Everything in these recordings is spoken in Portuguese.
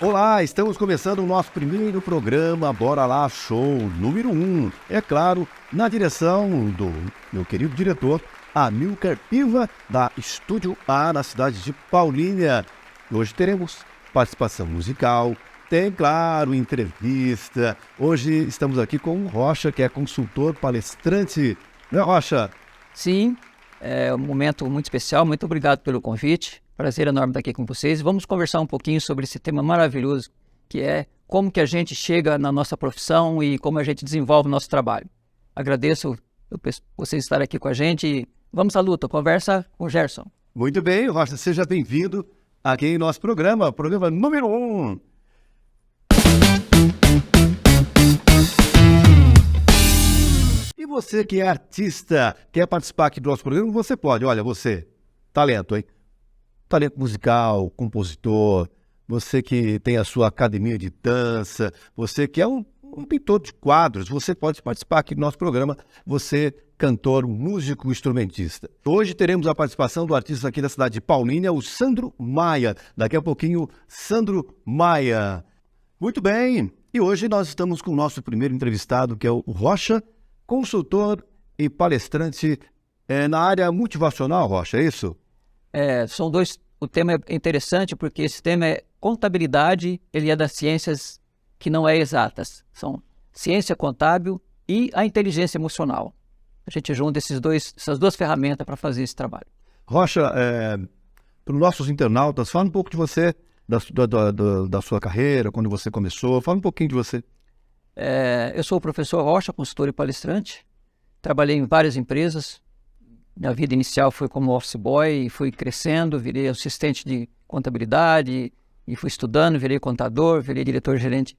Olá, estamos começando o nosso primeiro programa Bora Lá Show número 1. É claro, na direção do meu querido diretor, Amilcar Piva, da Estúdio A, na cidade de Paulínia. Hoje teremos participação musical, tem, claro, entrevista. Hoje estamos aqui com o Rocha, que é consultor palestrante. Né, Rocha? Sim, é um momento muito especial. Muito obrigado pelo convite. Prazer enorme estar aqui com vocês. Vamos conversar um pouquinho sobre esse tema maravilhoso, que é como que a gente chega na nossa profissão e como a gente desenvolve o nosso trabalho. Agradeço vocês estarem aqui com a gente e vamos à luta. Conversa com o Gerson. Muito bem, Rocha, seja bem-vindo aqui em nosso programa número 1. E você que é artista, quer participar aqui do nosso programa, você pode. Olha, você, talento, hein? Talento musical, compositor, você que tem a sua academia de dança, você que é um pintor de quadros, você pode participar aqui do nosso programa, você, cantor, músico, instrumentista. Hoje teremos a participação do artista aqui da cidade de Paulínia, o Sandro Maia. Daqui a pouquinho, Sandro Maia. Muito bem, e hoje nós estamos com o nosso primeiro entrevistado, que é o Rocha, consultor e palestrante na área motivacional, Rocha, é isso? São dois. O tema é interessante porque esse tema é contabilidade, ele é das ciências que não é exatas. São ciência contábil e a inteligência emocional. A gente junta essas duas ferramentas para fazer esse trabalho. Rocha, para os nossos internautas, fala um pouco de você, da sua carreira, quando você começou, fala um pouquinho de você. Eu sou o professor Rocha, consultor e palestrante. Trabalhei em várias empresas. Minha vida inicial foi como office boy e fui crescendo, virei assistente de contabilidade e fui estudando, virei contador, virei diretor-gerente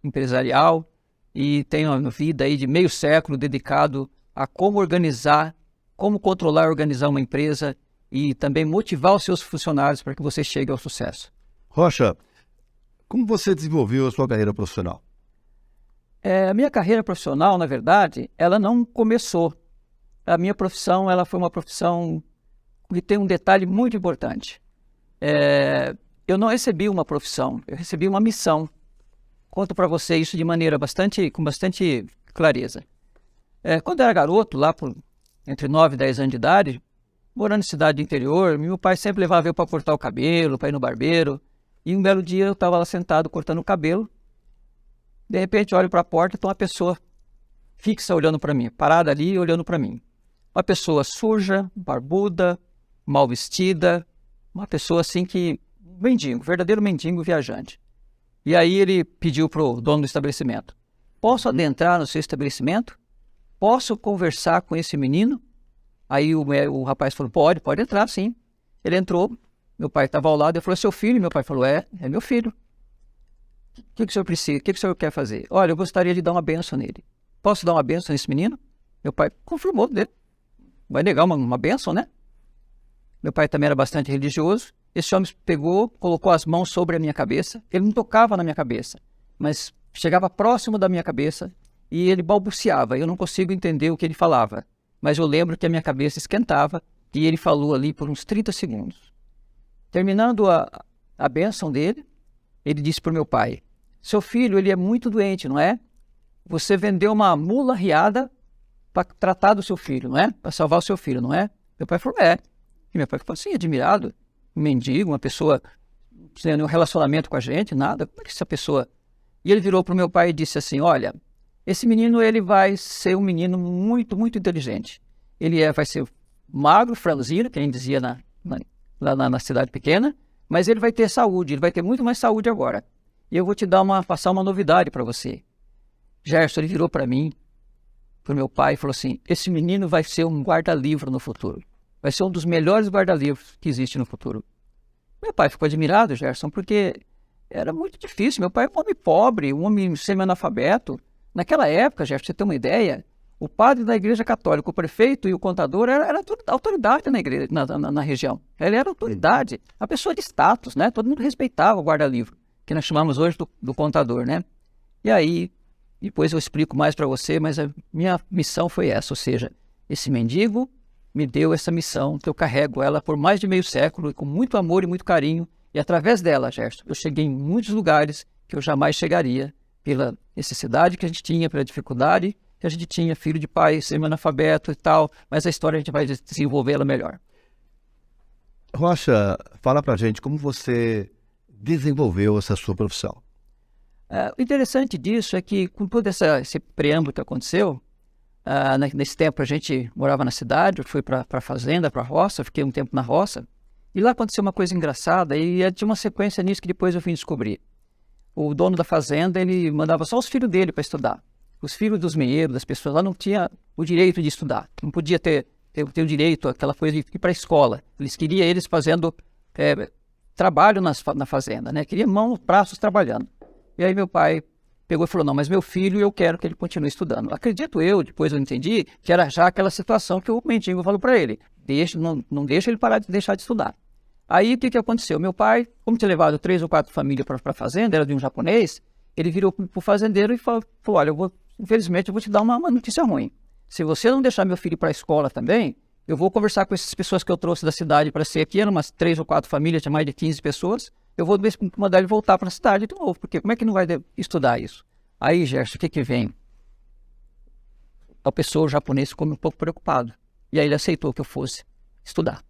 empresarial e tenho uma vida aí de meio século dedicado a como organizar, como controlar e organizar uma empresa e também motivar os seus funcionários para que você chegue ao sucesso. Rocha, como você desenvolveu a sua carreira profissional? A minha carreira profissional, na verdade, ela não começou. A minha profissão, ela foi uma profissão que tem um detalhe muito importante. Eu não recebi uma profissão, eu recebi uma missão. Conto para você isso de maneira com bastante clareza. Quando eu era garoto, lá por entre 9 e 10 anos de idade, morando em cidade do interior, meu pai sempre levava eu para cortar o cabelo, para ir no barbeiro. E um belo dia eu estava lá sentado cortando o cabelo. De repente, olho para a porta e tem uma pessoa fixa olhando para mim, parada ali olhando para mim. Uma pessoa suja, barbuda, mal vestida, uma pessoa assim que... mendigo, verdadeiro mendigo viajante. E aí ele pediu para o dono do estabelecimento: posso adentrar no seu estabelecimento? Posso conversar com esse menino? Aí o rapaz falou: pode entrar sim. Ele entrou, meu pai estava ao lado, ele falou: seu filho? Meu pai falou: é meu filho. O que o senhor precisa? O que o senhor quer fazer? Olha, eu gostaria de dar uma bênção nele. Posso dar uma bênção nesse menino? Meu pai confirmou dele. Vai negar uma bênção, né? Meu pai também era bastante religioso. Esse homem pegou, colocou as mãos sobre a minha cabeça. Ele não tocava na minha cabeça, mas chegava próximo da minha cabeça e ele balbuciava. Eu não consigo entender o que ele falava, mas eu lembro que a minha cabeça esquentava e ele falou ali por uns 30 segundos. Terminando a bênção dele, ele disse para o meu pai: seu filho, ele é muito doente, não é? Você vendeu uma mula riada para tratar do seu filho, não é? Para salvar o seu filho, não é? Meu pai falou: é. E meu pai ficou assim, admirado. Um mendigo, uma pessoa sem nenhum relacionamento com a gente, nada. Como é que essa pessoa... E ele virou para o meu pai e disse assim: olha, esse menino ele vai ser um menino muito, muito inteligente. Ele vai ser magro, franzino, que a gente dizia lá na cidade pequena, mas ele vai ter saúde, ele vai ter muito mais saúde agora. E eu vou te passar uma novidade para você. Gerson, ele virou para mim, para o meu pai, e falou assim: esse menino vai ser um guarda-livro no futuro. Vai ser um dos melhores guarda-livros que existe no futuro. Meu pai ficou admirado, Gerson, porque era muito difícil. Meu pai é um homem pobre, um homem semi-analfabeto. Naquela época, Gerson, pra você ter uma ideia, o padre da igreja católica, o prefeito e o contador era autoridade na igreja, na região. Ele era autoridade, a pessoa de status, né? Todo mundo respeitava o guarda-livro. que nós chamamos hoje do contador, né? E aí, depois eu explico mais para você, mas a minha missão foi essa, ou seja, esse mendigo me deu essa missão, que eu carrego ela por mais de meio século, com muito amor e muito carinho, e através dela, Gerson, eu cheguei em muitos lugares que eu jamais chegaria, pela necessidade que a gente tinha, pela dificuldade que a gente tinha, filho de pai, semi-analfabeto e tal, mas a história a gente vai desenvolvê-la melhor. Rocha, fala pra gente como você desenvolveu essa sua profissão. O interessante disso é que, com todo esse preâmbulo que aconteceu, nesse tempo a gente morava na cidade, eu fui para a fazenda, para a roça, fiquei um tempo na roça, e lá aconteceu uma coisa engraçada, e tinha uma sequência nisso que depois eu vim descobrir. O dono da fazenda, ele mandava só os filhos dele para estudar. Os filhos dos meeiros, das pessoas lá, não tinham o direito de estudar. Não podia ter o direito, aquela coisa de ir para a escola. Eles queriam eles fazendo trabalho na fazenda, né? Queria mãos, braços trabalhando. E aí meu pai pegou e falou, não, mas meu filho, eu quero que ele continue estudando. Acredito eu, depois eu entendi, que era já aquela situação que o mendigo falou para ele. Não deixa ele deixar de estudar. Aí, o que aconteceu? Meu pai, como tinha levado 3 ou 4 famílias para a fazenda, era de um japonês, ele virou para o fazendeiro e falou, olha, infelizmente eu vou te dar uma notícia ruim. Se você não deixar meu filho para a escola também, eu vou conversar com essas pessoas que eu trouxe da cidade para ser aqui, eram umas 3 ou 4 famílias, tinha mais de 15 pessoas, eu vou mandar ele voltar para a cidade de novo, porque como é que não vai estudar isso? Aí, Gerson, o que vem? A pessoa, o japonês, ficou um pouco preocupado. E aí ele aceitou que eu fosse estudar.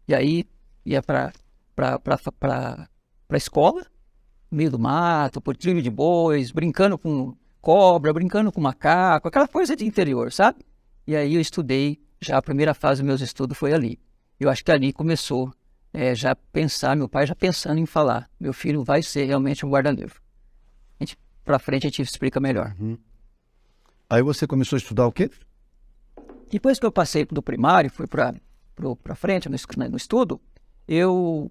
E aí ia para a escola, no meio do mato, por trilho de bois, brincando com cobra, brincando com macaco, aquela coisa de interior, sabe? E aí eu estudei, já a primeira fase dos meus estudos foi ali. Eu acho que ali começou já pensar, meu pai já pensando em falar, meu filho vai ser realmente um guarda-livro. Para frente a gente explica melhor. Aí você começou a estudar o quê? Depois que eu passei do primário, fui para frente no estudo, eu,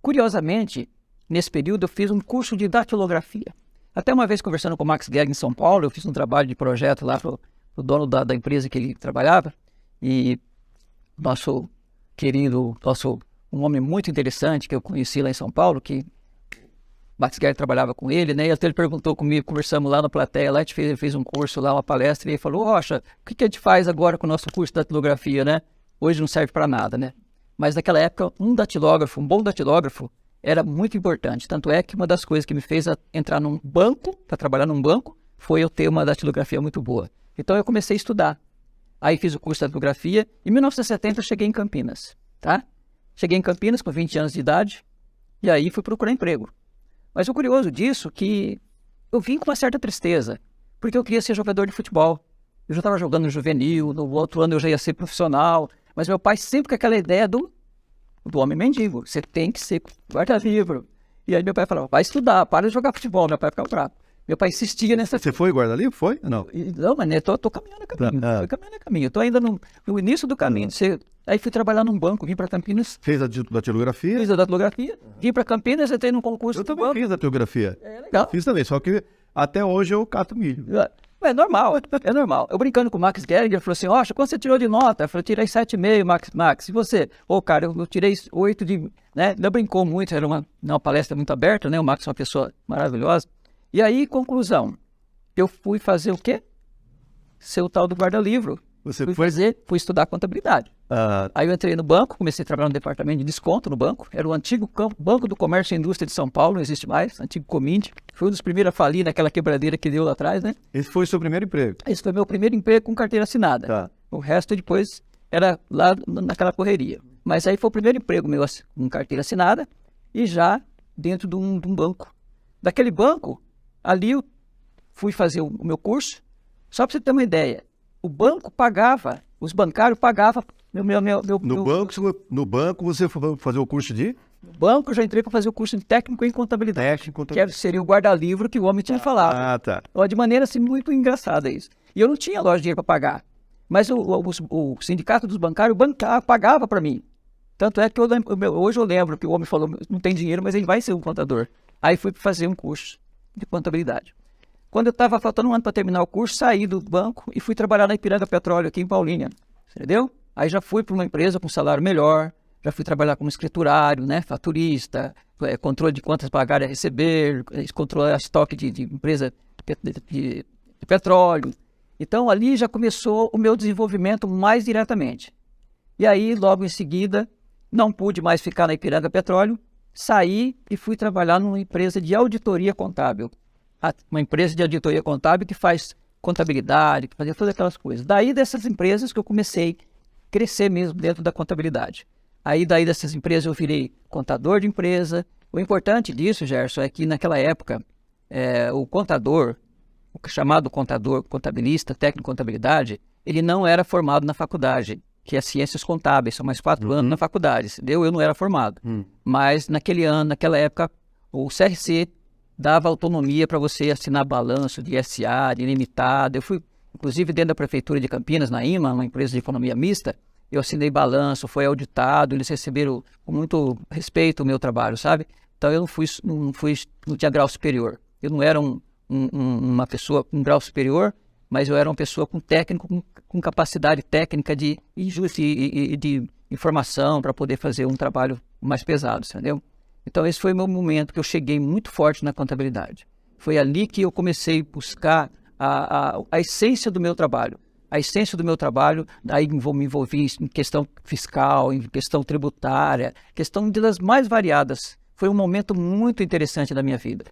curiosamente, nesse período eu fiz um curso de datilografia. Até uma vez conversando com o Max Gehrig em São Paulo, eu fiz um trabalho de projeto lá para o dono da empresa que ele trabalhava, e nosso querido, um homem muito interessante que eu conheci lá em São Paulo, que Max Gehrig trabalhava com ele, né? E até ele perguntou comigo, conversamos lá na plateia, lá a gente fez um curso lá, uma palestra, e ele falou, Rocha, o que a gente faz agora com o nosso curso de datilografia, né? Hoje não serve para nada, né? Mas naquela época, um bom datilógrafo, era muito importante. Tanto é que uma das coisas que me fez entrar num banco, para trabalhar num banco, foi eu ter uma datilografia muito boa. Então eu comecei a estudar. Aí fiz o curso de datilografia. Em 1970 eu cheguei em Campinas, tá? Cheguei em Campinas com 20 anos de idade, e aí fui procurar emprego. Mas o curioso disso é que eu vim com uma certa tristeza, porque eu queria ser jogador de futebol. Eu já estava jogando no juvenil, no outro ano eu já ia ser profissional, mas meu pai sempre com aquela ideia do homem mendigo. Você tem que ser guarda-livro. E aí meu pai falava, vai estudar, para de jogar futebol. Meu pai ficava bravo. Meu pai insistia nessa... Você foi guarda-livro? Foi? Não. Não, mas né, tô caminhando a caminho. Tô caminhando a caminho. Tô ainda no início do caminho. Aí fui trabalhar num banco, vim para Campinas. Fez a datilografia? Fiz a datilografia. Vim para Campinas, entrei num concurso. Eu também fiz a datilografia. É legal. Fiz também, só que até hoje eu cato milho. É normal, é normal. Eu brincando com o Max Gehrig, ele falou assim, Rocha, quanto você tirou de nota? Eu falei, tirei 7,5, Max. E você? Cara, eu tirei 8 de... Né? Não brincou muito, era uma palestra muito aberta, né? O Max é uma pessoa maravilhosa. E aí, conclusão, eu fui fazer o quê? Ser o tal do guarda-livro. Fui estudar contabilidade. Aí eu entrei no banco, comecei a trabalhar no departamento de desconto no banco. Era o antigo Banco do Comércio e Indústria de São Paulo, não existe mais, antigo Comint. Fui um dos primeiros a falir naquela quebradeira que deu lá atrás, né? Esse foi o seu primeiro emprego? Esse foi meu primeiro emprego com carteira assinada. Tá. O resto depois era lá naquela correria. Mas aí foi o primeiro emprego meu com carteira assinada e já dentro de um banco. Daquele banco, ali eu fui fazer o meu curso. Só para você ter uma ideia, o banco pagava, os bancários pagavam No banco você foi fazer o curso de? No banco eu já entrei para fazer o curso de técnico em contabilidade. Que seria o guarda-livro que o homem tinha falado. Tá. De maneira assim muito engraçada isso. E eu não tinha loja de dinheiro para pagar. Mas o sindicato dos bancários pagava para mim. Tanto é que hoje eu lembro que o homem falou, não tem dinheiro, mas ele vai ser um contador. Aí fui fazer um curso de contabilidade. Quando eu estava faltando um ano para terminar o curso, saí do banco e fui trabalhar na Ipiranga Petróleo aqui em Paulínia. Entendeu? Aí já fui para uma empresa com salário melhor, já fui trabalhar como escriturário, né, faturista, controle de quantas pagar e receber, controlar estoque de empresa de petróleo. Então, ali já começou o meu desenvolvimento mais diretamente. E aí, logo em seguida, não pude mais ficar na Ipiranga Petróleo, saí e fui trabalhar numa empresa de auditoria contábil. Uma empresa de auditoria contábil que faz contabilidade, que fazia todas aquelas coisas. Daí dessas empresas que eu comecei a crescer mesmo dentro da contabilidade. Aí daí dessas empresas eu virei contador de empresa. O importante disso, Gerson, é que naquela época o contador, o chamado contador, contabilista, técnico de contabilidade, ele não era formado na faculdade, que é Ciências Contábeis, são mais 4 anos na faculdade, entendeu? Eu não era formado. Mas naquele ano, naquela época, o CRC dava autonomia para você assinar balanço de SA, de limitado. Eu fui, inclusive, dentro da Prefeitura de Campinas, na IMA, uma empresa de economia mista, eu assinei balanço, foi auditado, eles receberam com muito respeito o meu trabalho, sabe? Então eu não tinha grau superior. Eu não era uma pessoa com grau superior, mas eu era uma pessoa com capacidade técnica de informação para poder fazer um trabalho mais pesado, entendeu? Então esse foi o meu momento que eu cheguei muito forte na contabilidade. Foi ali que eu comecei a buscar a essência do meu trabalho. A essência do meu trabalho, daí me envolvi em questão fiscal, em questão tributária, questão das mais variadas. Foi um momento muito interessante da minha vida.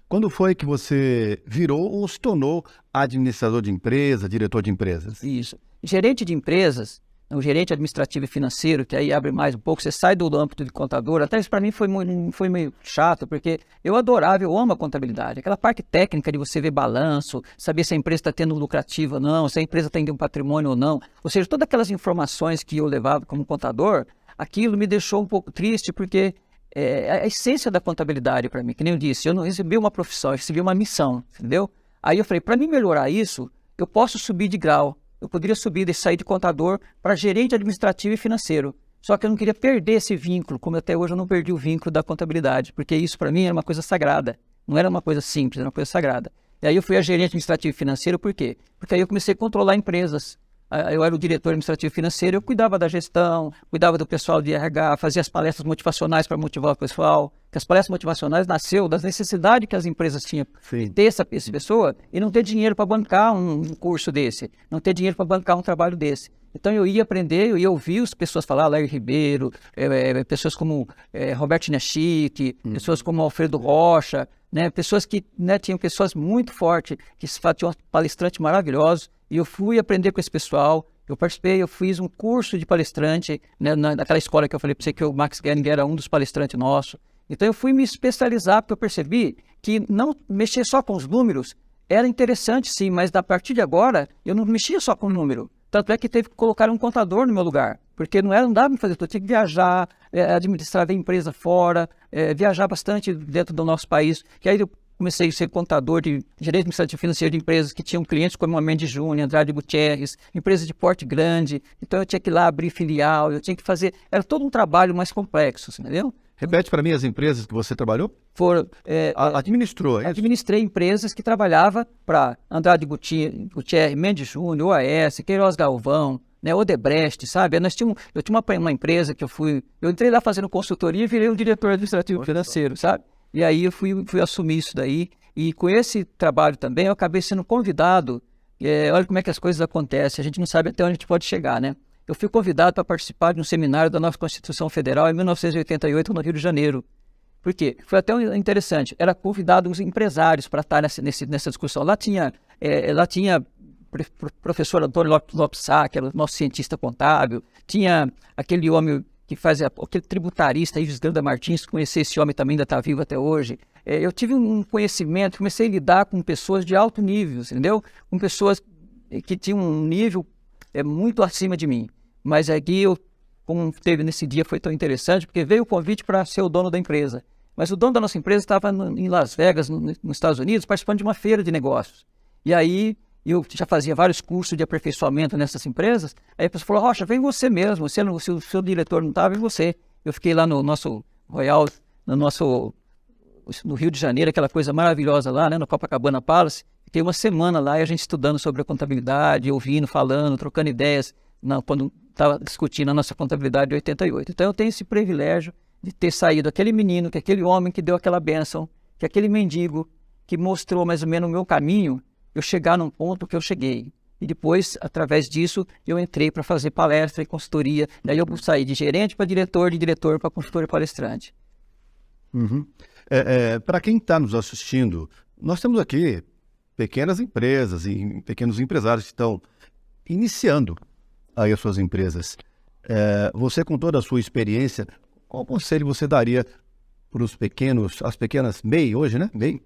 Quando foi que você virou ou se tornou administrador de empresa, diretor de empresas? Isso. Gerente de empresas, o gerente administrativo e financeiro, que aí abre mais um pouco, você sai do âmbito de contador. Até isso para mim foi meio chato, porque eu amo a contabilidade. Aquela parte técnica de você ver balanço, saber se a empresa está tendo lucrativa ou não, se a empresa tem um patrimônio ou não. Ou seja, todas aquelas informações que eu levava como contador, aquilo me deixou um pouco triste, porque a essência da contabilidade para mim, que nem eu disse, eu não recebi uma profissão, eu recebi uma missão, entendeu? Aí eu falei, para mim melhorar isso, eu posso subir de grau. Eu poderia sair de contador para gerente administrativo e financeiro. Só que eu não queria perder esse vínculo, como até hoje eu não perdi o vínculo da contabilidade, porque isso para mim era uma coisa sagrada. Não era uma coisa simples, era uma coisa sagrada. E aí eu fui a gerente administrativo e financeiro, por quê? Porque aí eu comecei a controlar empresas. Eu era o diretor administrativo financeiro, eu cuidava da gestão, cuidava do pessoal de RH, fazia as palestras motivacionais para motivar o pessoal, que as palestras motivacionais nasceu das necessidades que as empresas tinham de ter essa pessoa e não ter dinheiro para bancar um curso desse, não ter dinheiro para bancar um trabalho desse. Então eu ia aprender, eu ia ouvir as pessoas falar, Larry Ribeiro, pessoas como Roberto Inachique, pessoas como Alfredo Rocha, né, pessoas que tinham pessoas muito fortes, que tinham palestrantes maravilhosos. E eu fui aprender com esse pessoal, eu participei, eu fiz um curso de palestrante, né, naquela escola que eu falei para você que o Max Gehring era um dos palestrantes nossos. Então eu fui me especializar, porque eu percebi que não mexer só com os números era interessante sim, mas a partir de agora eu não mexia só com o número. Tanto é que teve que colocar um contador no meu lugar, porque não dava para fazer tudo, eu tinha que viajar, administrar a empresa fora, viajar bastante dentro do nosso país, que aí eu comecei a ser contador de gerente administrativo financeiro de empresas que tinham clientes como a Mendes Júnior, Andrade Gutierrez, empresas de porte grande. Então eu tinha que ir lá abrir filial, eu tinha que fazer... Era todo um trabalho mais complexo, entendeu? Repete para mim as empresas que você trabalhou? Administrou, é? Administrei empresas que trabalhavam para Andrade Gutierrez, Mendes Júnior, OAS, Queiroz Galvão, né, Odebrecht, sabe? Eu tinha uma empresa que eu entrei lá fazendo consultoria e virei um diretor administrativo financeiro, sabe? E aí eu fui assumir isso daí. E com esse trabalho também eu acabei sendo convidado. Olha como é que as coisas acontecem. A gente não sabe até onde a gente pode chegar, né? Eu fui convidado para participar de um seminário da nossa Constituição Federal em 1988 no Rio de Janeiro. Por quê? Foi até interessante. Era convidado os empresários para estar nessa discussão. Lá tinha professor Antônio Lopes Sá, que era o nosso cientista contábil. Tinha aquele homem que faz aquele tributarista, Ives Ganda Martins, conhecer esse homem também ainda está vivo até hoje. Eu tive um conhecimento, comecei a lidar com pessoas de alto nível, entendeu? Com pessoas que tinham um nível muito acima de mim. Mas aqui, como teve nesse dia, foi tão interessante, porque veio o convite para ser o dono da empresa. Mas o dono da nossa empresa estava em Las Vegas, nos Estados Unidos, participando de uma feira de negócios. E aí, eu já fazia vários cursos de aperfeiçoamento nessas empresas. Aí a pessoa falou, Rocha, vem você mesmo. Se o seu diretor não estava, vem você. Eu fiquei lá no nosso Royal, no Rio de Janeiro, aquela coisa maravilhosa lá, né, no Copacabana Palace. Fiquei uma semana lá e a gente estudando sobre a contabilidade, ouvindo, falando, trocando ideias, estava discutindo a nossa contabilidade de 88. Então eu tenho esse privilégio de ter saído aquele menino, que aquele homem que deu aquela bênção, que aquele mendigo que mostrou mais ou menos o meu caminho, eu chegar num ponto que eu cheguei. E depois, através disso, eu entrei para fazer palestra e consultoria. Daí eu saí de gerente para diretor, de diretor para consultor e palestrante. Uhum. Para quem está nos assistindo, nós temos aqui pequenas empresas e pequenos empresários que estão iniciando aí as suas empresas. Você, com toda a sua experiência, qual conselho você daria para os pequenos, as pequenas MEI hoje, né? MEI?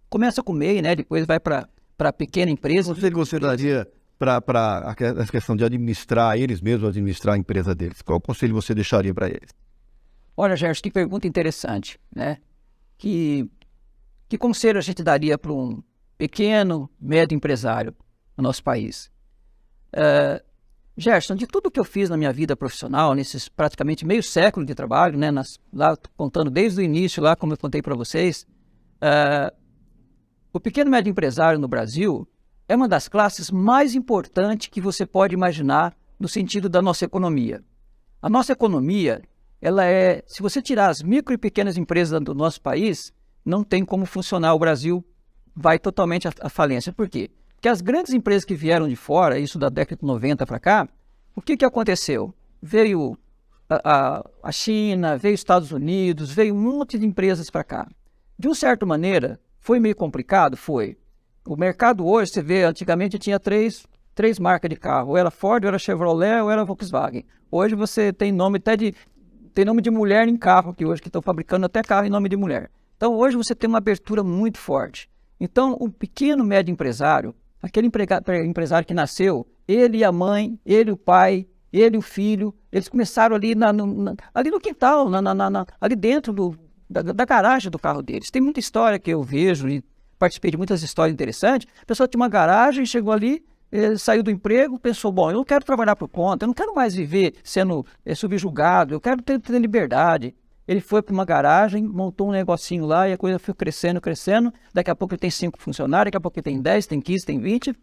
Começa com MEI, né? Depois vai para pequena empresa. Qual conselho você daria para a questão de administrar, eles mesmos administrar a empresa deles? Qual conselho você deixaria para eles? Olha, Gerson, que pergunta interessante, né? Que conselho a gente daria para um pequeno, médio empresário no nosso país? Gerson, de tudo que eu fiz na minha vida profissional, nesses praticamente meio século de trabalho, né, lá contando desde o início, lá como eu contei para vocês, o pequeno e médio empresário no Brasil é uma das classes mais importantes que você pode imaginar no sentido da nossa economia. A nossa economia, se você tirar as micro e pequenas empresas do nosso país, não tem como funcionar. O Brasil vai totalmente à falência. Por quê? Porque as grandes empresas que vieram de fora, isso da década de 90 para cá, o que aconteceu? Veio a China, veio os Estados Unidos, veio um monte de empresas para cá. De uma certa maneira, foi meio complicado? Foi. O mercado hoje, você vê, antigamente tinha três marcas de carro. Ou era Ford, ou era Chevrolet, ou era Volkswagen. Hoje você tem nome tem nome de mulher em carro aqui hoje, que estão fabricando até carro em nome de mulher. Então hoje você tem uma abertura muito forte. Então o pequeno médio empresário, aquele empresário que nasceu, ele e a mãe, ele e o pai, ele e o filho, eles começaram ali, ali no quintal, ali dentro da garagem do carro deles. Tem muita história que eu vejo e participei de muitas histórias interessantes. A pessoa tinha uma garagem, chegou ali, saiu do emprego, pensou, bom, eu não quero trabalhar por conta, eu não quero mais viver sendo subjugado, eu quero ter liberdade. Ele foi para uma garagem, montou um negocinho lá e a coisa foi crescendo, crescendo. Daqui a pouco ele tem 5 funcionários, daqui a pouco ele tem 10, tem 15, tem 20.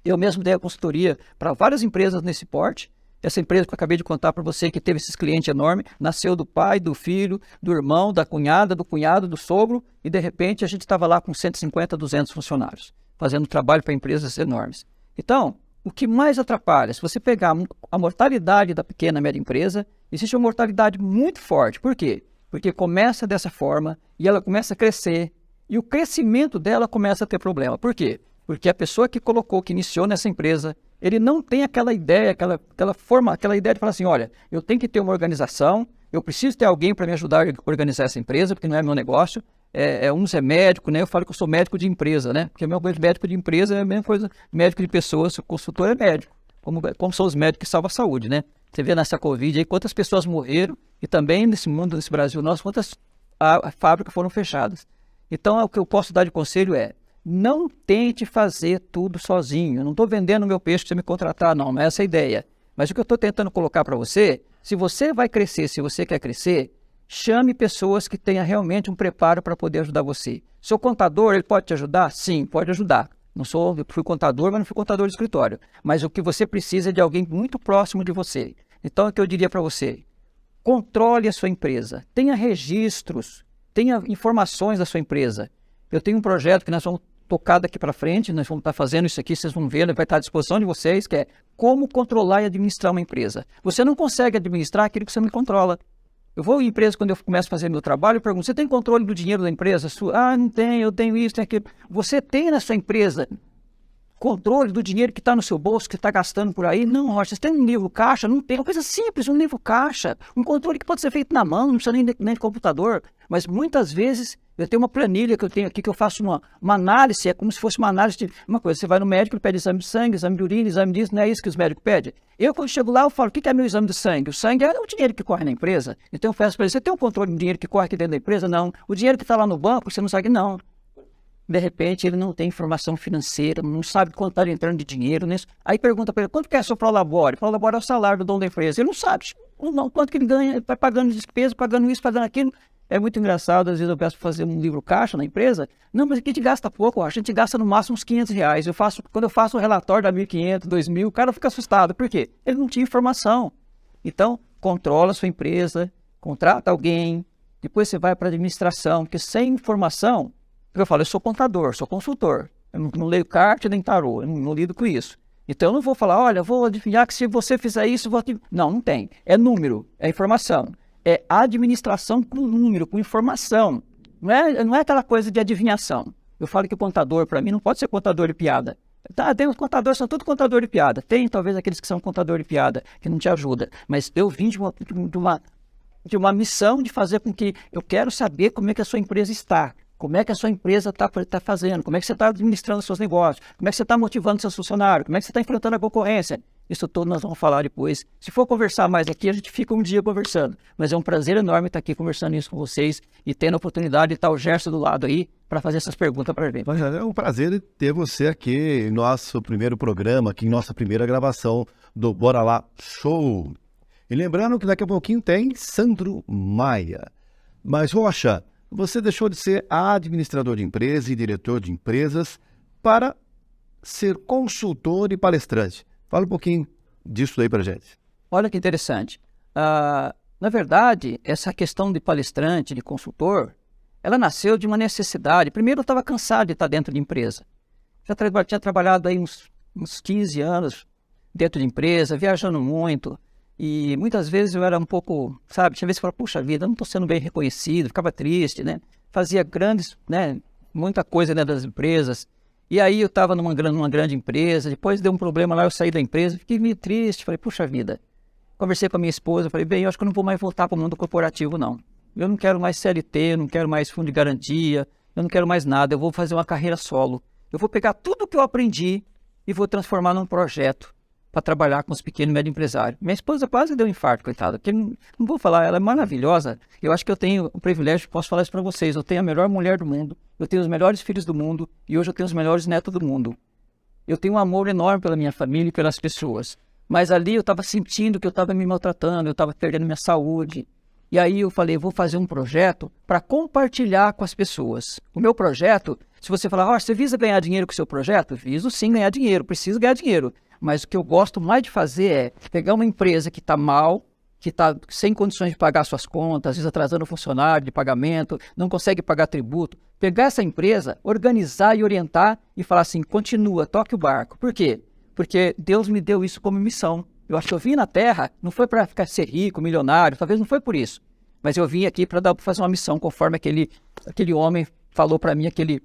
Eu mesmo dei a consultoria para várias empresas nesse porte. Essa empresa que eu acabei de contar para você, que teve esses clientes enormes, nasceu do pai, do filho, do irmão, da cunhada, do cunhado, do sogro, e de repente a gente estava lá com 150, 200 funcionários, fazendo trabalho para empresas enormes. Então, o que mais atrapalha, se você pegar a mortalidade da pequena e média empresa, existe uma mortalidade muito forte. Por quê? Porque começa dessa forma e ela começa a crescer e o crescimento dela começa a ter problema. Por quê? Porque a pessoa que iniciou nessa empresa, ele não tem aquela ideia, aquela ideia de falar assim, olha, eu tenho que ter uma organização, eu preciso ter alguém para me ajudar a organizar essa empresa, porque não é meu negócio. Uns é médico, né? Eu falo que eu sou médico de empresa, né? Porque meu médico de empresa é a mesma coisa, médico de pessoas, consultor é médico, como são os médicos que salvam a saúde, né? Você vê nessa Covid aí quantas pessoas morreram e também nesse mundo, nesse Brasil nosso, quantas fábricas foram fechadas. Então, o que eu posso dar de conselho é, não tente fazer tudo sozinho. Eu não estou vendendo o meu peixe para você me contratar, não é essa a ideia. Mas o que eu estou tentando colocar para você, se você vai crescer, se você quer crescer, chame pessoas que tenham realmente um preparo para poder ajudar você. Seu contador, ele pode te ajudar? Sim, pode ajudar. Eu fui contador, mas não fui contador de escritório. Mas o que você precisa é de alguém muito próximo de você. Então, o que eu diria para você? Controle a sua empresa. Tenha registros. Tenha informações da sua empresa. Eu tenho um projeto que nós vamos tocar daqui para frente. Nós vamos estar fazendo isso aqui, vocês vão ver. Vai estar à disposição de vocês, que é como controlar e administrar uma empresa. Você não consegue administrar aquilo que você não controla. Eu vou em empresa, quando eu começo a fazer meu trabalho, eu pergunto, você tem controle do dinheiro da empresa? Não tenho, eu tenho isso, tenho aquilo. Você tem na sua empresa controle do dinheiro que está no seu bolso, que está gastando por aí? Não, Rocha, você tem um livro caixa? Não tem. Uma coisa simples, um livro caixa. Um controle que pode ser feito na mão, não precisa nem de computador. Mas muitas vezes, eu tenho uma planilha que eu tenho aqui, que eu faço uma análise, é como se fosse uma análise de uma coisa. Você vai no médico, ele pede exame de sangue, exame de urina, exame disso, não é isso que os médicos pedem. Eu, quando chego lá, eu falo, o que é meu exame de sangue? O sangue é o dinheiro que corre na empresa. Então eu peço para ele, você tem um controle do dinheiro que corre aqui dentro da empresa? Não. O dinheiro que está lá no banco, você não sabe? Não. De repente, ele não tem informação financeira, não sabe quanto está entrando de dinheiro nisso. Aí pergunta para ele, quanto que é seu prolabore? Prolabore é o salário do dono da empresa. Ele não sabe quanto que ele ganha, ele vai pagando despesa, pagando isso, pagando aquilo. É muito engraçado, às vezes eu peço para fazer um livro caixa na empresa. Não, mas aqui a gente gasta pouco, a gente gasta no máximo uns R$ 500. Quando eu faço o relatório da 1.500, 2.000, o cara fica assustado. Por quê? Ele não tinha informação. Então, controla a sua empresa, contrata alguém, depois você vai para a administração, porque sem informação, eu falo, eu sou contador, sou consultor, eu não leio carta nem tarô, eu não lido com isso. Então eu não vou falar, olha, vou adivinhar que se você fizer isso, eu vou... Não tem. É número, é informação. É administração com número, com informação. Não é aquela coisa de adivinhação. Eu falo que o contador, para mim, não pode ser contador de piada. Tá, tem os contadores, são todos contador de piada. Tem talvez aqueles que são contador de piada, que não te ajuda. Mas eu vim de uma missão de fazer com que eu quero saber como é que a sua empresa está. Como é que a sua empresa está fazendo? Como é que você está administrando os seus negócios? Como é que você está motivando seus funcionários? Como é que você está enfrentando a concorrência? Isso tudo nós vamos falar depois. Se for conversar mais aqui, a gente fica um dia conversando. Mas é um prazer enorme estar aqui conversando isso com vocês e tendo a oportunidade de estar o Gerson do lado aí para fazer essas perguntas para ele. É um prazer ter você aqui em nosso primeiro programa, aqui em nossa primeira gravação do Bora Lá Show. E lembrando que daqui a pouquinho tem Sandro Maia. Mas, Rocha, você deixou de ser administrador de empresa e diretor de empresas para ser consultor e palestrante. Fala um pouquinho disso aí para gente. Olha que interessante. Na verdade, essa questão de palestrante, de consultor, ela nasceu de uma necessidade. Primeiro, eu estava cansado de estar dentro de empresa. Tinha trabalhado aí uns 15 anos dentro de empresa, viajando muito. E muitas vezes eu era um pouco, sabe, tinha vezes que eu falava, puxa vida, eu não estou sendo bem reconhecido, ficava triste, né? Fazia muita coisa dentro das empresas. E aí eu estava numa grande empresa, depois deu um problema lá, eu saí da empresa, fiquei meio triste, falei, puxa vida. Conversei com a minha esposa, falei, bem, eu acho que eu não vou mais voltar para o mundo corporativo, não. Eu não quero mais CLT, eu não quero mais fundo de garantia, eu não quero mais nada, eu vou fazer uma carreira solo. Eu vou pegar tudo o que eu aprendi e vou transformar num projeto para trabalhar com os pequenos e médios empresários. Minha esposa quase deu um infarto, coitada, porque não vou falar, ela é maravilhosa. Eu acho que eu tenho o privilégio, posso falar isso para vocês, eu tenho a melhor mulher do mundo, eu tenho os melhores filhos do mundo e hoje eu tenho os melhores netos do mundo. Eu tenho um amor enorme pela minha família e pelas pessoas. Mas ali eu estava sentindo que eu estava me maltratando, eu estava perdendo minha saúde. E aí eu falei, vou fazer um projeto para compartilhar com as pessoas. O meu projeto, se você falar, você visa ganhar dinheiro com o seu projeto? Viso sim ganhar dinheiro, preciso ganhar dinheiro. Mas o que eu gosto mais de fazer é pegar uma empresa que está mal, que está sem condições de pagar suas contas, às vezes atrasando o funcionário de pagamento, não consegue pagar tributo. Pegar essa empresa, organizar e orientar e falar assim, continua, toque o barco. Por quê? Porque Deus me deu isso como missão. Eu acho que eu vim na Terra, não foi para ficar ser rico, milionário, talvez não foi por isso. Mas eu vim aqui para fazer uma missão, conforme aquele homem falou para mim, aquele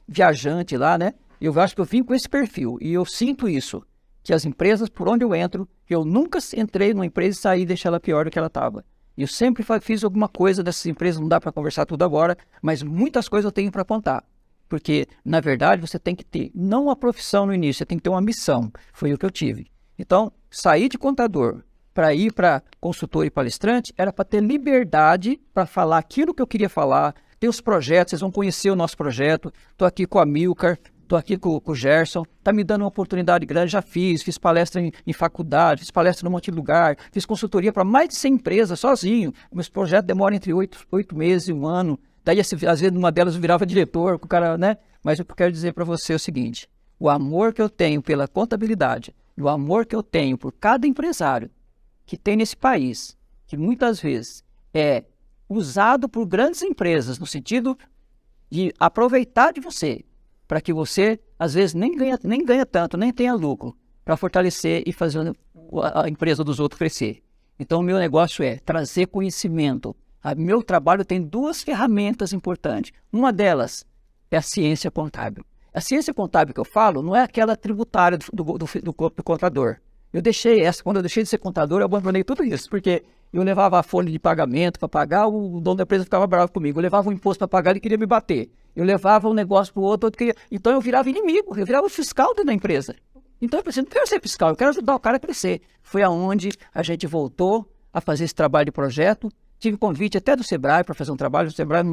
viajante lá, né? Eu acho que eu vim com esse perfil e eu sinto isso, que as empresas, por onde eu entro, eu nunca entrei numa empresa e saí e deixei ela pior do que ela estava. Eu sempre fiz alguma coisa dessas empresas, não dá para conversar tudo agora, mas muitas coisas eu tenho para contar. Porque, na verdade, você tem que ter, não uma profissão no início, você tem que ter uma missão. Foi o que eu tive. Então, sair de contador para ir para consultor e palestrante era para ter liberdade para falar aquilo que eu queria falar, ter os projetos, vocês vão conhecer o nosso projeto. Estou aqui com a Milcar, estou aqui com o Gerson, está me dando uma oportunidade grande, já fiz palestra em faculdade, fiz palestra num monte de lugar, fiz consultoria para mais de 100 empresas sozinho. Meus projetos demoram entre 8 meses e 1 ano. Daí, às vezes, numa delas eu virava diretor, o cara, né? Mas eu quero dizer para você o seguinte, o amor que eu tenho pela contabilidade e o amor que eu tenho por cada empresário que tem nesse país, que muitas vezes é usado por grandes empresas, no sentido de aproveitar de você, para que você, às vezes, nem ganha tanto, nem tenha lucro, para fortalecer e fazer a empresa dos outros crescer. Então, o meu negócio é trazer conhecimento. Meu trabalho tem 2 ferramentas importantes. Uma delas é a ciência contábil. A ciência contábil que eu falo não é aquela tributária do contador. Quando eu deixei de ser contador, eu abandonei tudo isso, porque eu levava a folha de pagamento para pagar, o dono da empresa ficava bravo comigo. Eu levava o imposto para pagar, ele queria me bater. Eu levava um negócio para o outro queria... Então eu virava inimigo, eu virava o fiscal dentro da empresa. Então eu pensei, não quero ser fiscal, eu quero ajudar o cara a crescer. Foi aonde a gente voltou a fazer esse trabalho de projeto. Tive convite até do Sebrae para fazer um trabalho. O Sebrae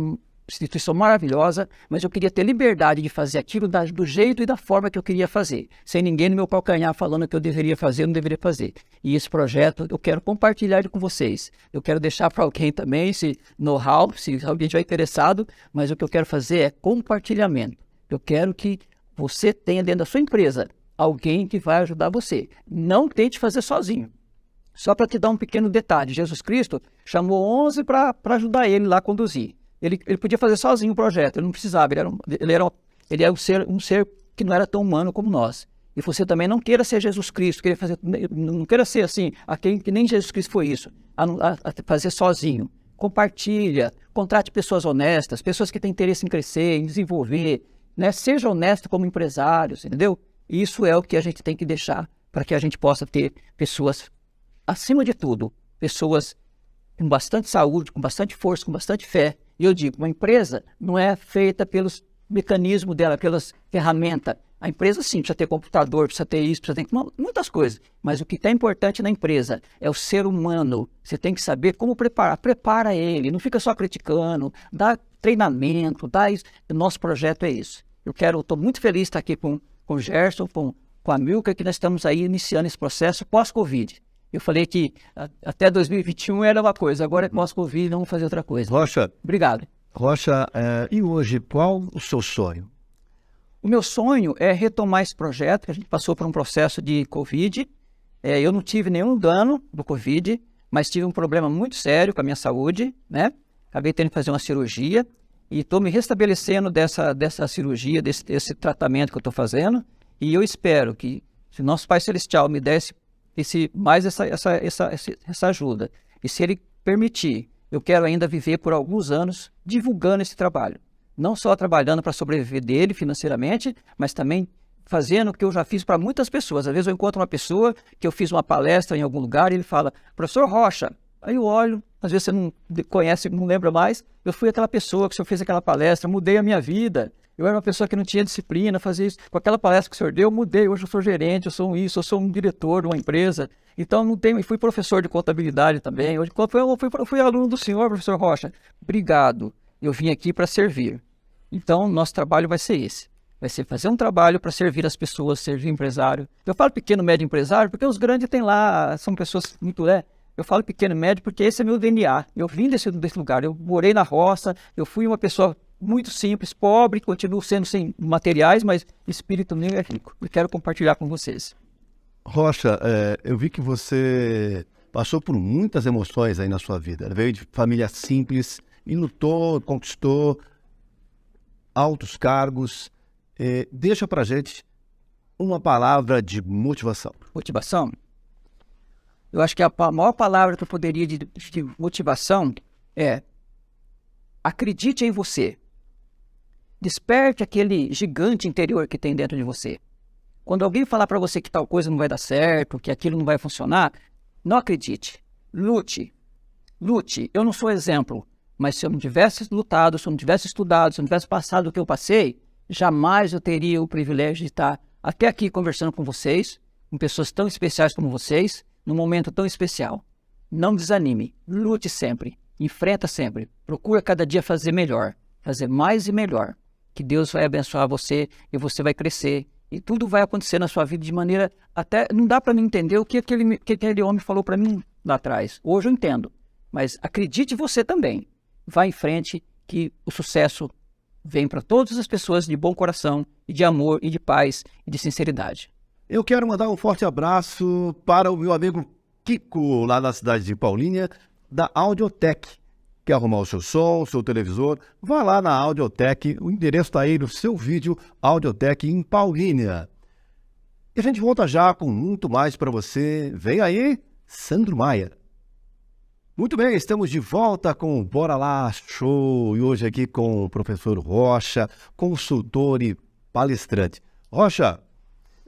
instituição maravilhosa, mas eu queria ter liberdade de fazer aquilo do jeito e da forma que eu queria fazer, sem ninguém no meu calcanhar falando que eu deveria fazer ou não deveria fazer. E esse projeto eu quero compartilhar ele com vocês. Eu quero deixar para alguém também esse know-how, se alguém estiver interessado, mas o que eu quero fazer é compartilhamento. Eu quero que você tenha dentro da sua empresa alguém que vai ajudar você. Não tente fazer sozinho. Só para te dar um pequeno detalhe, Jesus Cristo chamou 11 para ajudar ele lá a conduzir. Ele podia fazer sozinho o projeto, ele não precisava, ele é um ser que não era tão humano como nós. E você também não queira ser Jesus Cristo, não queira ser assim, que nem Jesus Cristo foi isso, a fazer sozinho. Compartilha, contrate pessoas honestas, pessoas que têm interesse em crescer, em desenvolver, né? Seja honesto como empresários, entendeu? Isso é o que a gente tem que deixar para que a gente possa ter pessoas, acima de tudo, pessoas com bastante saúde, com bastante força, com bastante fé. E eu digo, uma empresa não é feita pelos mecanismos dela, pelas ferramentas. A empresa, sim, precisa ter computador, precisa ter isso, precisa ter muitas coisas. Mas o que é importante na empresa é o ser humano. Você tem que saber como preparar. Prepara ele, não fica só criticando, dá treinamento, dá isso. O nosso projeto é isso. Estou muito feliz de estar aqui com o Gerson, com a Milka, que nós estamos aí iniciando esse processo pós-Covid. Eu falei que até 2021 era uma coisa, agora é pós-Covid, vamos fazer outra coisa. Rocha. Obrigado. Rocha, e hoje, qual o seu sonho? O meu sonho é retomar esse projeto, que a gente passou por um processo de Covid. Eu não tive nenhum dano do Covid, mas tive um problema muito sério com a minha saúde, né? Acabei tendo que fazer uma cirurgia e estou me restabelecendo dessa cirurgia, desse tratamento que eu estou fazendo. E eu espero que, se nosso Pai Celestial me desse mais essa ajuda, e se Ele permitir, eu quero ainda viver por alguns anos divulgando esse trabalho. Não só trabalhando para sobreviver dele financeiramente, mas também fazendo o que eu já fiz para muitas pessoas. Às vezes eu encontro uma pessoa que eu fiz uma palestra em algum lugar e ele fala, professor Rocha, aí eu olho, às vezes você não conhece, não lembra mais, eu fui aquela pessoa que o senhor fez aquela palestra, mudei a minha vida. Eu era uma pessoa que não tinha disciplina, fazia isso. Com aquela palestra que o senhor deu, eu mudei. Hoje eu sou gerente, eu sou um diretor de uma empresa. Então, fui professor de contabilidade também. Hoje, eu fui aluno do senhor, professor Rocha. Obrigado. Eu vim aqui para servir. Então, nosso trabalho vai ser esse. Vai ser fazer um trabalho para servir as pessoas, servir empresário. Eu falo pequeno, médio empresário, porque os grandes têm lá, são pessoas muito... Eu falo pequeno, médio, porque esse é meu DNA. Eu vim desse lugar. Eu morei na roça, eu fui uma pessoa muito simples, pobre, continuo sendo sem materiais, mas espírito meu é rico. E quero compartilhar com vocês. Rocha, eu vi que você passou por muitas emoções aí na sua vida. Veio de família simples e lutou, conquistou altos cargos. Deixa pra gente uma palavra de motivação. Motivação? Eu acho que a maior palavra que eu poderia de motivação é: acredite em você. Desperte aquele gigante interior que tem dentro de você. Quando alguém falar para você que tal coisa não vai dar certo, que aquilo não vai funcionar, não acredite. Lute. Lute. Eu não sou exemplo, mas se eu não tivesse lutado, se eu não tivesse estudado, se eu não tivesse passado o que eu passei, jamais eu teria o privilégio de estar até aqui conversando com vocês, com pessoas tão especiais como vocês, num momento tão especial. Não desanime. Lute sempre. Enfrenta sempre. Procura cada dia fazer melhor. Fazer mais e melhor. Que Deus vai abençoar você e você vai crescer. E tudo vai acontecer na sua vida de maneira... Até não dá para mim entender o que aquele homem falou para mim lá atrás. Hoje eu entendo. Mas acredite você também. Vá em frente que o sucesso vem para todas as pessoas de bom coração, e de amor, e de paz, e de sinceridade. Eu quero mandar um forte abraço para o meu amigo Kiko, lá na cidade de Paulínia, da Audiotec. Quer arrumar o seu som, o seu televisor? Vá lá na Audiotec, o endereço está aí no seu vídeo, Audiotec em Paulínia. E a gente volta já com muito mais para você. Vem aí, Sandro Maia. Muito bem, estamos de volta com o Bora Lá Show. E hoje aqui com o professor Rocha, consultor e palestrante. Rocha,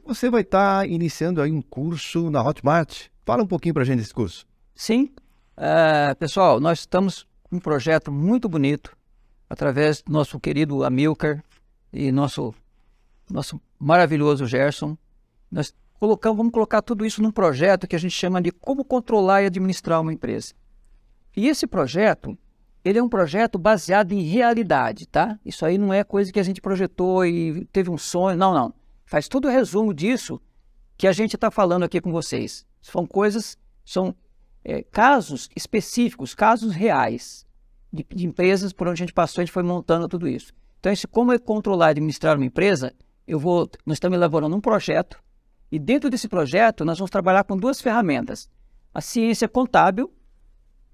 você vai estar iniciando aí um curso na Hotmart. Fala um pouquinho para a gente desse curso. Sim. Pessoal, nós estamos com um projeto muito bonito, através do nosso querido Amilcar e nosso maravilhoso Gerson. Nós vamos colocar tudo isso num projeto que a gente chama de como controlar e administrar uma empresa. E esse projeto, ele é um projeto baseado em realidade, tá? Isso aí não é coisa que a gente projetou e teve um sonho, não. Faz todo o resumo disso que a gente está falando aqui com vocês. São coisas, casos específicos, casos reais de empresas por onde a gente passou, a gente foi montando tudo isso. Então, como é controlar e administrar uma empresa, nós estamos elaborando um projeto e dentro desse projeto nós vamos trabalhar com 2 ferramentas. A ciência contábil,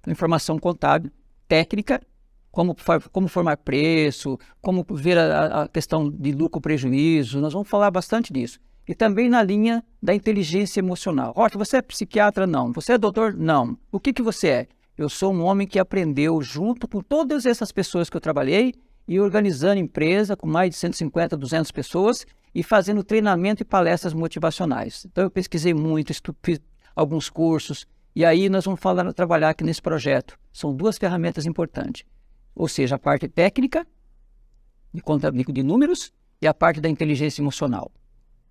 informação contábil, técnica, como formar preço, como ver a questão de lucro-prejuízo, nós vamos falar bastante disso. E também na linha da inteligência emocional. Rocha, você é psiquiatra? Não. Você é doutor? Não. O que você é? Eu sou um homem que aprendeu junto com todas essas pessoas que eu trabalhei e organizando empresa com mais de 150, 200 pessoas e fazendo treinamento e palestras motivacionais. Então eu pesquisei muito, fiz alguns cursos e aí nós vamos trabalhar aqui nesse projeto. São 2 ferramentas importantes. Ou seja, a parte técnica, de números, e a parte da inteligência emocional.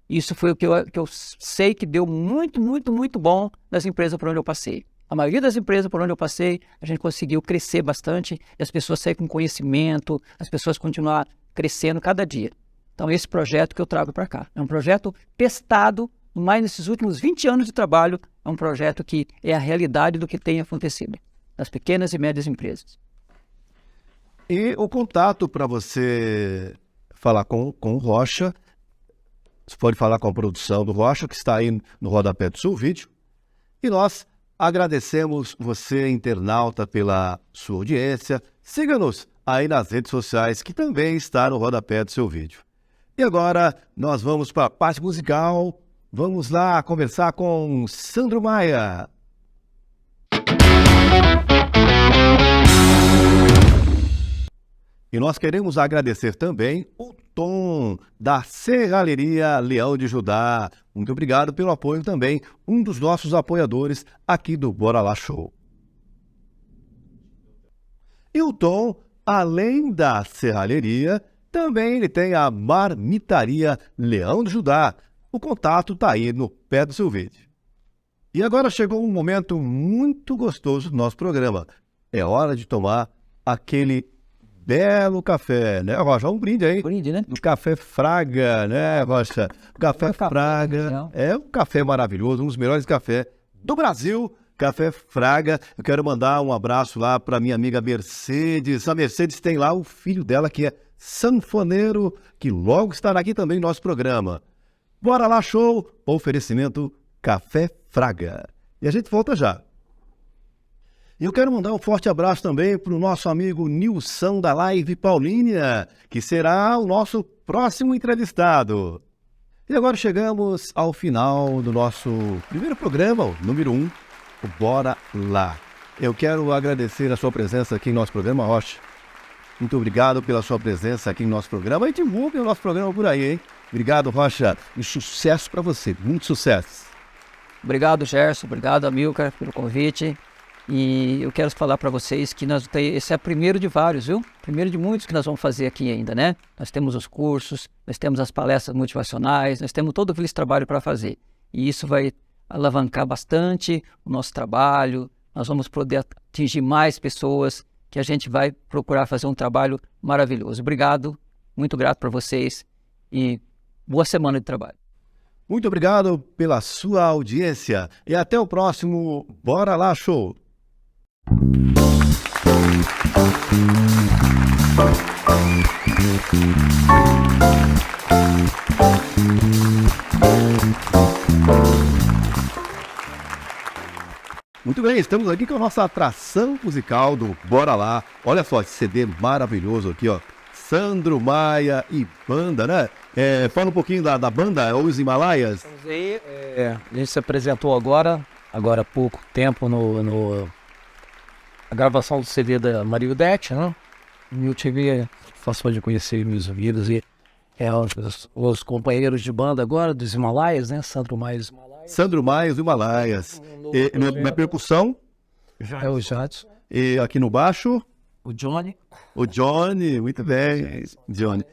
Isso foi o que eu sei que deu muito, muito, muito bom nas empresas por onde eu passei. A maioria das empresas por onde eu passei, a gente conseguiu crescer bastante, e as pessoas saírem com conhecimento, as pessoas continuar crescendo cada dia. Então, esse projeto que eu trago para cá. É um projeto testado, mais nesses últimos 20 anos de trabalho, é um projeto que é a realidade do que tem acontecido nas pequenas e médias empresas. E o contato para você falar com o Rocha, você pode falar com a produção do Rocha, que está aí no rodapé do seu vídeo. E nós agradecemos você, internauta, pela sua audiência. Siga-nos aí nas redes sociais, que também está no rodapé do seu vídeo. E agora nós vamos para a parte musical. Vamos lá conversar com Sandro Maia. E nós queremos agradecer também o Tom, da Serralheria Leão de Judá. Muito obrigado pelo apoio também, um dos nossos apoiadores aqui do Bora Lá Show. E o Tom, além da serralheria, também ele tem a Marmitaria Leão de Judá. O contato está aí no pé do seu vídeo. E agora chegou um momento muito gostoso do nosso programa. É hora de tomar aquele belo café, né, Rocha? Um brinde aí. Brinde, né? Do Café Fraga, né, Rocha? Café Fraga não. é um café maravilhoso, um dos melhores cafés do Brasil. Café Fraga. Eu quero mandar um abraço lá para minha amiga Mercedes. A Mercedes tem lá o filho dela que é sanfoneiro, que logo estará aqui também no nosso programa. Bora lá, show! Oferecimento Café Fraga. E a gente volta já. E eu quero mandar um forte abraço também para o nosso amigo Nilson da Live Paulínia, que será o nosso próximo entrevistado. E agora chegamos ao final do nosso primeiro programa, o número 1, o Bora Lá. Eu quero agradecer a sua presença aqui em nosso programa, Rocha. Muito obrigado pela sua presença aqui em nosso programa e divulgue o nosso programa por aí, hein? Obrigado, Rocha. E sucesso para você, muito sucesso. Obrigado, Gerson. Obrigado, Amilcar, pelo convite. E eu quero falar para vocês que esse é o primeiro de vários, viu? Primeiro de muitos que nós vamos fazer aqui ainda, né? Nós temos os cursos, nós temos as palestras motivacionais, nós temos todo aquele trabalho para fazer. E isso vai alavancar bastante o nosso trabalho, nós vamos poder atingir mais pessoas, que a gente vai procurar fazer um trabalho maravilhoso. Obrigado, muito grato para vocês e boa semana de trabalho. Muito obrigado pela sua audiência e até o próximo Bora Lá Show! Muito bem, estamos aqui com a nossa atração musical do Bora Lá. Olha só esse CD maravilhoso aqui, ó. Sandro Maia e banda, né? Fala um pouquinho da banda, Os Himalaias. A gente se apresentou agora há pouco tempo a gravação do CD da Mariudete, né? E eu tive a satisfação de conhecer meus amigos e os companheiros de banda agora dos Himalaias, né? Sandro Maia e os Himalaias. Sandro Maia e os Himalaias. Na percussão? É o Jadson. E aqui no baixo? O Johnny. O Johnny, muito bem, Johnny.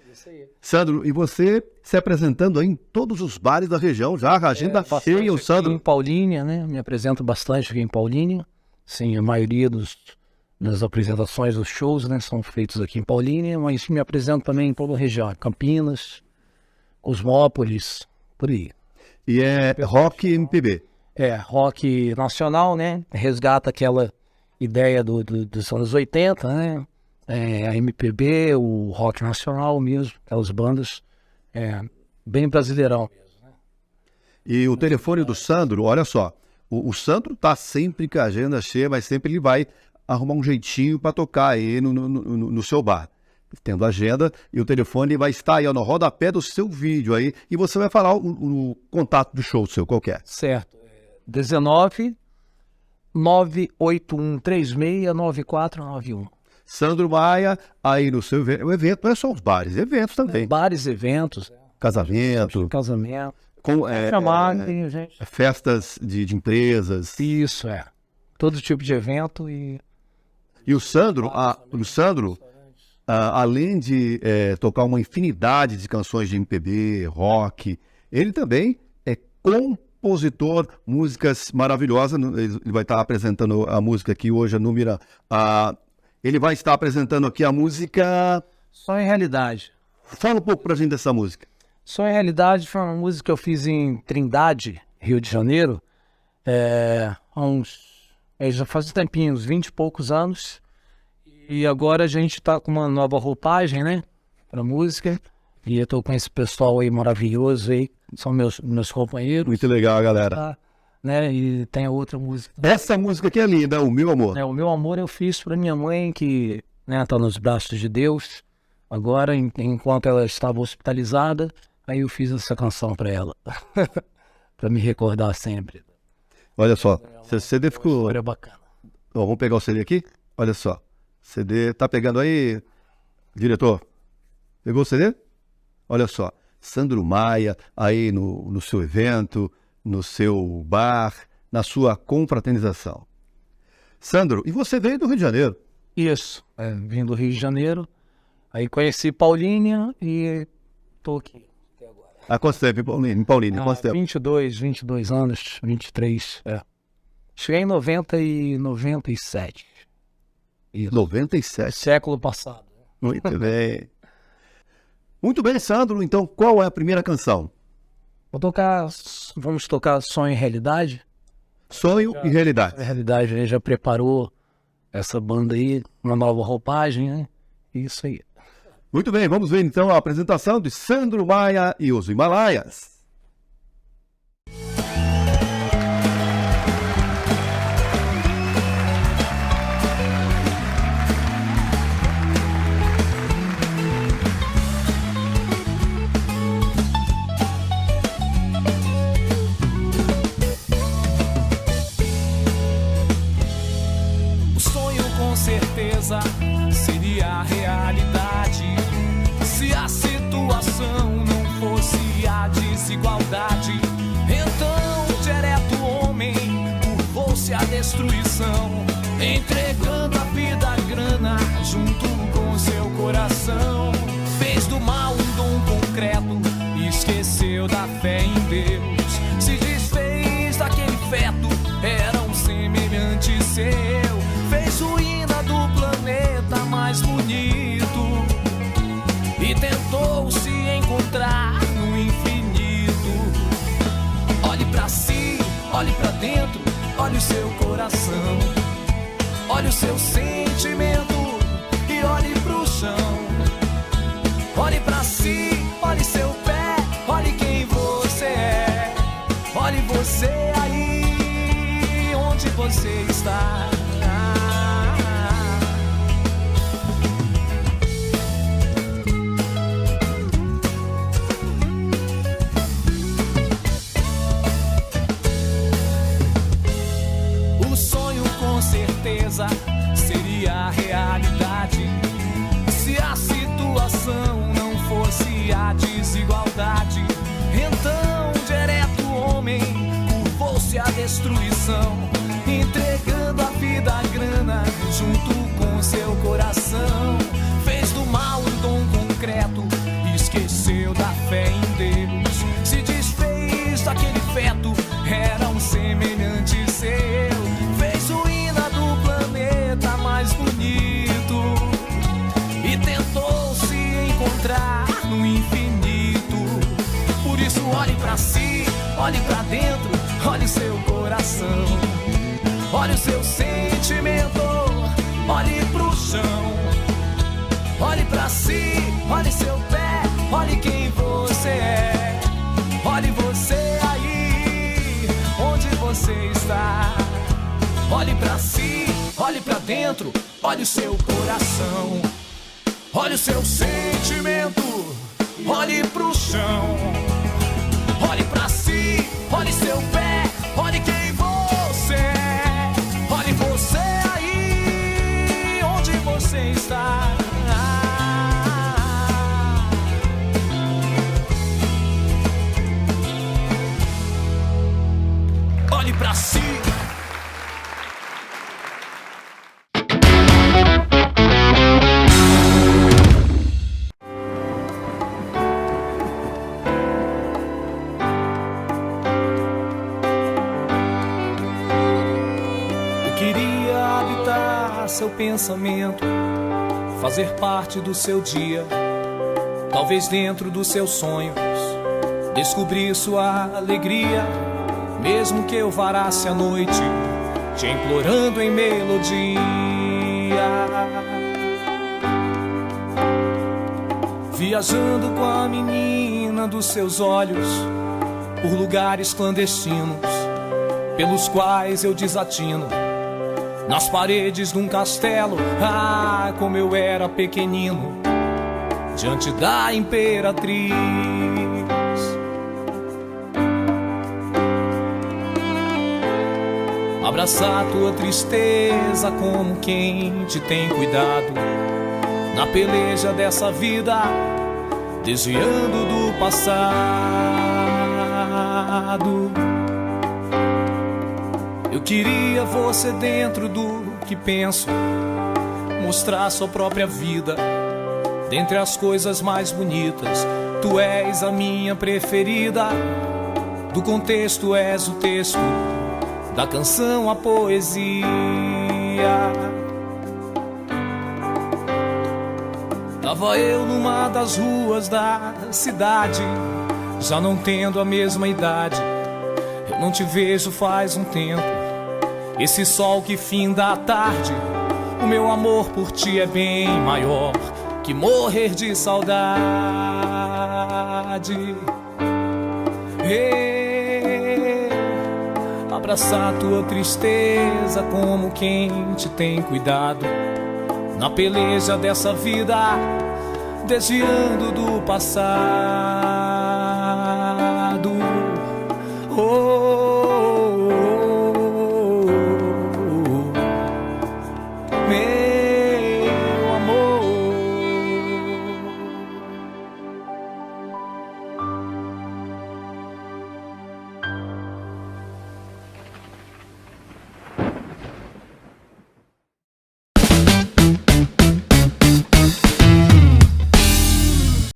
Sandro, e você se apresentando aí em todos os bares da região, já a agenda cheia, o Sandro. Em Paulínia, né? Me apresento bastante aqui em Paulínia. Sim, a maioria nas apresentações, os shows, né, são feitos aqui em Paulínia, mas me apresento também em toda a região, Campinas, Cosmópolis, por aí. E é rock e MPB. É, rock nacional, né, resgata aquela ideia dos anos 80, né, a MPB, o rock nacional mesmo, aquelas bandas, bem brasileirão mesmo. E o telefone do Sandro, olha só, o Sandro tá sempre com a agenda cheia, mas sempre ele vai arrumar um jeitinho para tocar aí no seu bar. Tendo agenda, e o telefone vai estar aí ó, no rodapé do seu vídeo aí, e você vai falar o contato do show seu, qual que é? Certo. 19 981 36 9491. Sandro Maia, aí no seu evento. O evento não é só os bares, eventos também. Bares, eventos, Casamento, casamento. chamar, gente. festas de empresas. Isso, todo tipo de evento e... E o Sandro, além de tocar uma infinidade de canções de MPB, rock, ele também é compositor, músicas maravilhosas. Ele vai estar apresentando a música aqui hoje, a número. Ele vai estar apresentando aqui a música... Só em Realidade. Fala um pouco pra gente dessa música. Só em Realidade foi uma música que eu fiz em Trindade, Rio de Janeiro, já faz um tempinho, uns 20 e poucos anos, e agora a gente tá com uma nova roupagem, né, pra música, e eu tô com esse pessoal aí maravilhoso aí, são meus companheiros. Muito legal, galera. Tá, né, e tem a outra música. Essa música aqui é linda, O Meu Amor. O Meu Amor eu fiz pra minha mãe, que, né, tá nos braços de Deus, agora, enquanto ela estava hospitalizada, aí eu fiz essa canção pra ela, pra me recordar sempre. Olha só, o CD ficou... História bacana. Ó, vamos pegar o CD aqui? Olha só, CD, tá pegando aí, diretor? Pegou o CD? Olha só, Sandro Maia, aí no seu evento, no seu bar, na sua confraternização. Sandro, e você veio do Rio de Janeiro? Isso, vim do Rio de Janeiro, aí conheci Paulínia e tô aqui. Há quanto tempo em Paulínia? Quanto tempo? 22 anos, 23, Cheguei em 97. Isso. 97. Século passado. Muito bem. Muito bem, Sandro. Então, qual é a primeira canção? Vamos tocar Sonho e Realidade. Sonho e Realidade. A Realidade aí já preparou essa banda aí, uma nova roupagem, né? Isso aí. Muito bem, vamos ver então a apresentação de Sandro Maia e os Himalaias. O sonho com certeza seria a realidade se a situação não fosse a desigualdade. Então, direto homem curvou-se a destruição, entregando a vida à grana junto com seu coração. Fez do mal um dom concreto, esqueceu da fé em Deus. Se desfez daquele feto, era um semelhante seu. Fez ruína do planeta mais bonito e tentou se encontrar no infinito. Olhe pra si, olhe pra dentro, olhe o seu coração, olhe o seu sentimento e olhe pro chão. Olhe pra si, olhe seu pé, olhe quem você é. Olhe você aí, onde você está. Seria a realidade se a situação não fosse a desigualdade. Então, direto homem curvou-se a destruição, entregando a vida à grana junto com seu coração. Fez do mal um dom concreto, esqueceu da fé em Deus. Se desfez daquele feto, era um semelhante seu. Fez ruína do planeta mais bonito pra si, olhe pra dentro, olhe seu coração. Olhe o seu sentimento, olhe pro chão. Olhe pra si, olhe seu pé, olhe quem você é. Olhe você aí, onde você está. Olhe pra si, olhe pra dentro, olhe o seu coração. Olhe o seu sentimento, olhe pro chão. Olhe pra si, olhe seu pé, olhe quem você é. Olhe você aí, onde você está. Olhe pra si. Eu queria habitar seu pensamento, fazer parte do seu dia, talvez dentro dos seus sonhos, descobrir sua alegria. Mesmo que eu varasse a noite, te implorando em melodia. Viajando com a menina dos seus olhos, por lugares clandestinos, pelos quais eu desatino. Nas paredes de um castelo, ah, como eu era pequenino, diante da imperatriz. Abraçar tua tristeza como quem te tem cuidado, na peleja dessa vida, desviando do passado. Eu queria você dentro do que penso, mostrar sua própria vida, dentre as coisas mais bonitas. Tu és a minha preferida, do contexto és o texto, da canção a poesia. Tava eu numa das ruas da cidade, já não tendo a mesma idade. Eu não te vejo faz um tempo, esse sol que finda a tarde. O meu amor por ti é bem maior que morrer de saudade. Abraçar tua tristeza como quem te tem cuidado, na peleja dessa vida, desviando do passado.